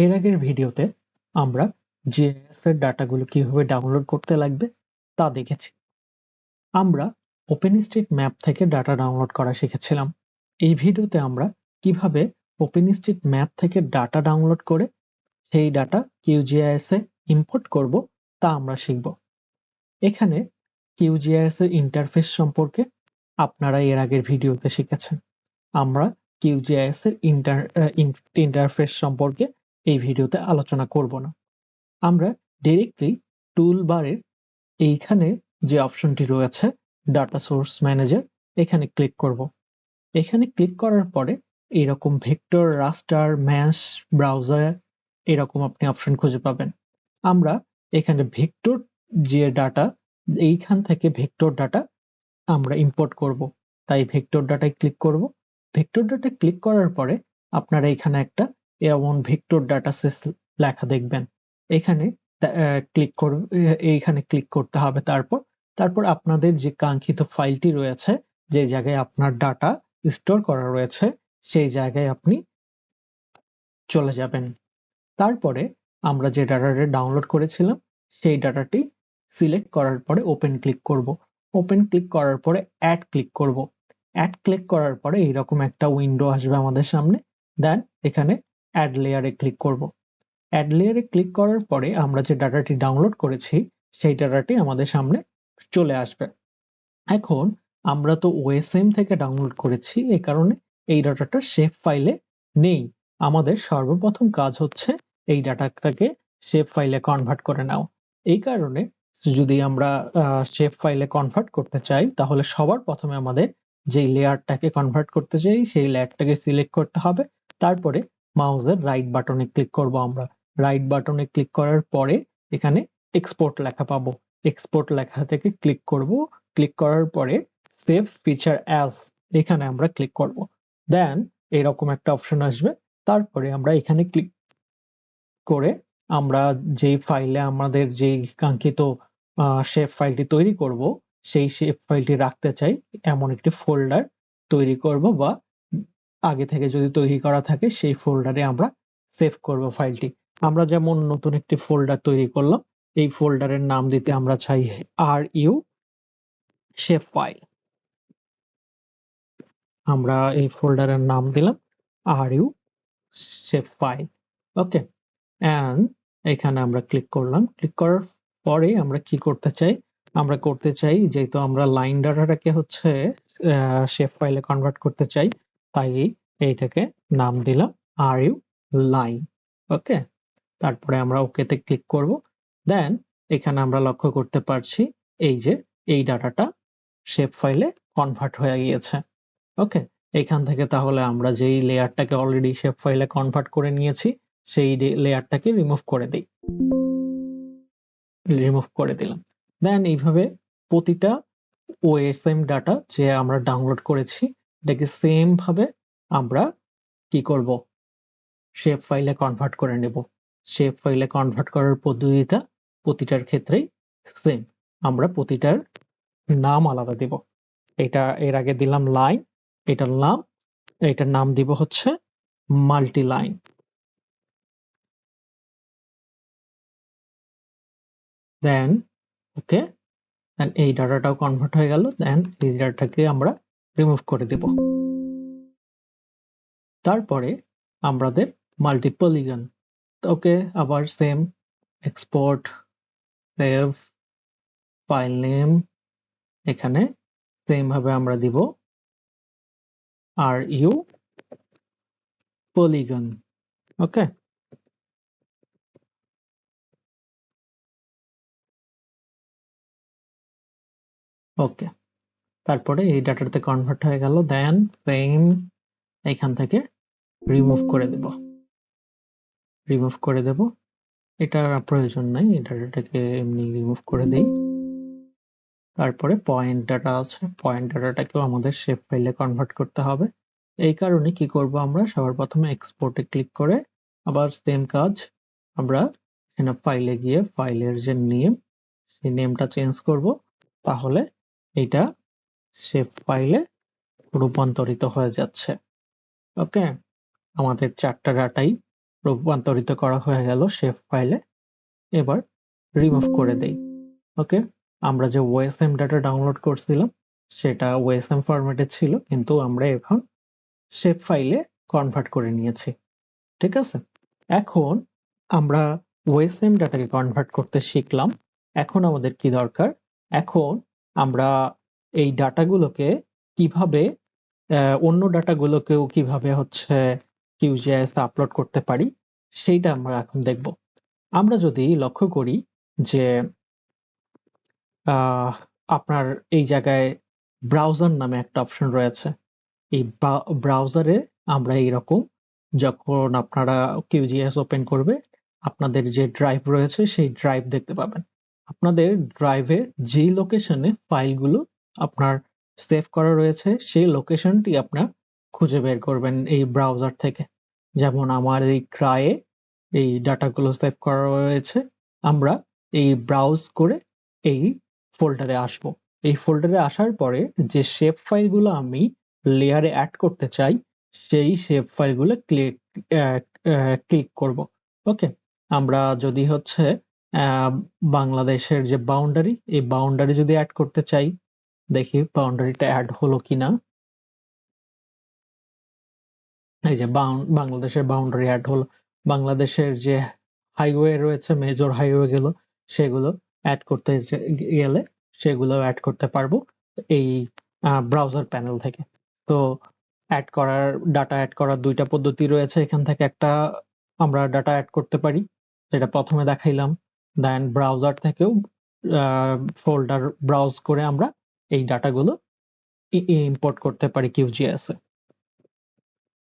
এর আগের ভিডিওতে আমরা GIS এর ডাটাগুলো কিভাবে ডাউনলোড করতে লাগবে তা দেখেছি। আমরা ওপেনস্ট্রিটম্যাপ থেকে ডাটা ডাউনলোড করা শিখেছিলাম। এই ভিডিওতে আমরা কিভাবে ওপেনস্ট্রিটম্যাপ থেকে ডাটা ডাউনলোড করে সেই ডাটা QGIS এ ইম্পোর্ট করব তা আমরা শিখব। এখানে QGIS এর ইন্টারফেস সম্পর্কে আপনারা এর আগের ভিডিওতে শিখেছেন। আমরা QGIS এর ইন্টারফেস সম্পর্কে এই ভিডিওতে আলোচনা করব না। আমরা ডিরেক্টলি টুলবারের এইখানে যে অপশনটি রয়েছে ডাটা সোর্স ম্যানেজার, এখানে ক্লিক করব। এখানে ক্লিক করার পরে এরকম ভেক্টর, রাস্টার, ম্যাশ, ব্রাউজার এরকম আপনি অপশন খুঁজে পাবেন। আমরা এখানে ভেক্টর যে ডাটা, এইখান থেকে ভেক্টর ডাটা আমরা ইম্পোর্ট করব, তাই ভেক্টর ডাটায় ক্লিক করব। ভেক্টর ডাটা ক্লিক করার পরে আপনারা এখানে একটা এমন ভেক্টর ডাটা সেট লেখা দেখবেন। এখানে এইখানে ক্লিক করতে হবে। তারপর আপনাদের যে কাঙ্ক্ষিত ফাইলটি রয়েছে, যে জায়গায় আপনার ডাটা স্টোর করা রয়েছে, সেই জায়গায় আপনি চলে যাবেন। তারপরে আমরা যে ডাটাটা ডাউনলোড করেছিলাম সেই ডাটাটি সিলেক্ট করার পরে ওপেন ক্লিক করব। ওপেন ক্লিক করার পরে অ্যাড ক্লিক করব। অ্যাড ক্লিক করার পরে এইরকম একটা উইন্ডো আসবে আমাদের সামনে। দেন এখানে অ্যাড লেয়ারে ক্লিক করব। অ্যাড লেয়ারে ক্লিক করার পরে আমরা যে ডাটাটি ডাউনলোড করেছি সেই ডাটাটি আমাদের সামনে চলে আসবে। এখন আমরা তো OSM থেকে ডাউনলোড করেছি, এই কারণে এই ডাটাটা শেপ ফাইলে নেই। আমাদের সর্বপ্রথম কাজ হচ্ছে এই ডাটাটাকে শেপ ফাইলে কনভার্ট করে নাও। এই কারণে যদি আমরা শেপ ফাইলে কনভার্ট করতে চাই, তাহলে সবার প্রথমে আমাদের যে লেয়ারটাকে কনভার্ট করতে চাই সেই লেয়ারটাকে সিলেক্ট করতে হবে। তারপরে মাউসের রাইট বাটনে ক্লিক করব। আমরা রাইট বাটনে ক্লিক করার পরে এখানে এক্সপোর্ট লেখা পাবো। এক্সপোর্ট লেখা থেকে ক্লিক করব। ক্লিক করার পরে সেভ ফিচার অ্যাজ, এখানে আমরা ক্লিক করব। দেন এরকম একটা অপশন আসবে। তারপরে আমরা এখানে ক্লিক করে আমরা যেই ফাইলে আমাদের যেই কাঙ্ক্ষিত শেপ ফাইলটি তৈরি করব, সেই শেপ ফাইলটি রাখতে চাই এমন একটি ফোল্ডার তৈরি করব, বা আগে থেকে যদি তৈরি করা থাকে সেই ফোল্ডারে আমরা সেভ করব ফাইলটি। আমরা যেমন নতুন একটি ফোল্ডার তৈরি করলাম, এই ফোল্ডারের নাম দিতে আমরা চাই RU শেপ ফাইল। আমরা এই ফোল্ডারের নাম দিলাম RU shape file. Okay, and এখানে আমরা ক্লিক করলাম। ক্লিক করার পরে আমরা কি করতে চাই, আমরা করতে চাই যেহেতু আমরা লাইন ডাটাটাকে হচ্ছে শেপ ফাইলে কনভার্ট করতে চাই, তাই এইটাকে নাম দিলাম RU লাইন। ওকে, তারপরে আমরা ওকেতে ক্লিক করব। দেন এখানে আমরা লক্ষ্য করতে পারছি এই যে এই ডাটাটা শেপ ফাইলে কনভার্ট হয়ে গিয়েছে। ওকে, এখান থেকে তাহলে আমরা যেই লেয়ারটাকে অলরেডি শেপ ফাইলে কনভার্ট করে নিয়েছি সেই লেয়ারটাকে রিমুভ করে দিই। রিমুভ করে দিলাম। দেন এইভাবে প্রতিটা OSM ডাটা যে আমরা ডাউনলোড করেছি এটাকে সেম ভাবে আমরা কি করব, শেপ ফাইলে কনভার্ট করে নেব। শেপ ফাইলে কনভার্ট করার পদ্ধতিটা প্রতিটার ক্ষেত্রেই সেম। আমরা প্রতিটার নাম আলাদা দেব। এটা এর আগে দিলাম লাইন, এটার নাম দিব হচ্ছে মাল্টি লাইন। দেন ওকে, দেন এই ডাটাটাও কনভার্ট হয়ে গেল। দেন এই ডাটাটাকে আমরা রিমুভ করে দেব। তারপরে আমাদের মাল্টিপলিগন। ওকে, আবার same export, save, file name, এখানে সেম ভাবে আমরা দিব RU পলিগন। ওকে, ওকে, তারপরে এই ডাটাতে কনভার্ট হয়ে গেল। দেন সেম এখান থেকে রিমুভ করে দেব। রিমুভ করে দেব, এটার প্রয়োজন নাই, এই ডাটাটাকে এমনি রিমুভ করে দেই। তারপরে পয়েন্ট ডাটা আছে, পয়েন্ট ডাটাটাকেও আমাদের শেপ ফাইলে কনভার্ট করতে হবে। এই কারণে কি করব, আমরা সবার প্রথমে এক্সপোর্টে ক্লিক করে আবার সেম কাজ, আমরা এখানে ফাইলে গিয়ে ফাইলের যে নেম সেই নেমটা চেঞ্জ করব, তাহলে এটা শেপ ফাইলে রূপান্তরিত হয়ে যাচ্ছে। ওকে, আমাদের চারটা ডাটাই রূপান্তরিত করা হয়ে গেল শেপ ফাইলে। এবার রিমুভ করে দেই। ওকে, আমরা যে ওএসএম ডাটা ডাউনলোড করছিলাম সেটা ওএসএম ফরম্যাটে ছিল, কিন্তু আমরা এখন শেপ ফাইলে কনভার্ট করে নিয়েছি। ঠিক আছে, এখন আমরা ওএসএম ডাটাকে কনভার্ট করতে শিখলাম। এখন আমাদের কি দরকার, এখন আমরা এই ডাটাগুলোকে কিভাবে অন্য ডাটাগুলোকেও কিভাবে হচ্ছে কিউজিআইএস আপলোড করতে পারি সেইটা আমরা এখন দেখব। আমরা যদি লক্ষ্য করি যে আপনার এই জায়গায় ব্রাউজার নামে একটা অপশন রয়েছে। এই ব্রাউজারে আমরা এইরকম যখন আপনারা কিউজিএস ওপেন করবে, আপনাদের যে ড্রাইভ রয়েছে সেই ড্রাইভ দেখতে পাবেন। আপনাদের ড্রাইভে যেই লোকেশনে ফাইলগুলো আপনার সেভ করা রয়েছে সেই লোকেশনটি আপনার খুঁজে বের করবেন এই ব্রাউজার থেকে। যেমন আমার এই ক্রায়ে এই ডাটাগুলো সেভ করা রয়েছে, আমরা এই ব্রাউজ করে এই ফোল্ডারে আসব। এই ফোল্ডারে আসার পরে যে শেপ ফাইলগুলো আমি লেয়ারে অ্যাড করতে চাই সেই শেপ ফাইলগুলো ক্লিক করব। ওকে, আমরা যদি হচ্ছে বাংলাদেশের যে বাউন্ডারি, এই বাউন্ডারি যদি অ্যাড করতে চাই, দেখি বাউন্ডারিটা অ্যাড হলো কিনা। এই যে বাংলাদেশের বাউন্ডারি অ্যাড হলো। বাংলাদেশের যে হাইওয়ে রয়েছে, মেজর হাইওয়ে গুলো, সেগুলো অ্যাড করতে গেলে সেগুলো অ্যাড করতে পারবো এই ব্রাউজার প্যানেল থেকে। তো ডাটা অ্যাড করার দুইটা পদ্ধতি রয়েছে। এখান থেকে একটা আমরা ডাটা অ্যাড করতে পারি, যেটা প্রথমে দেখাইলাম। দেন ব্রাউজার থেকেও ফোল্ডার ব্রাউজ করে আমরা এই ডাটাগুলো ইম্পোর্ট করতে পারি কিউজিএস এ।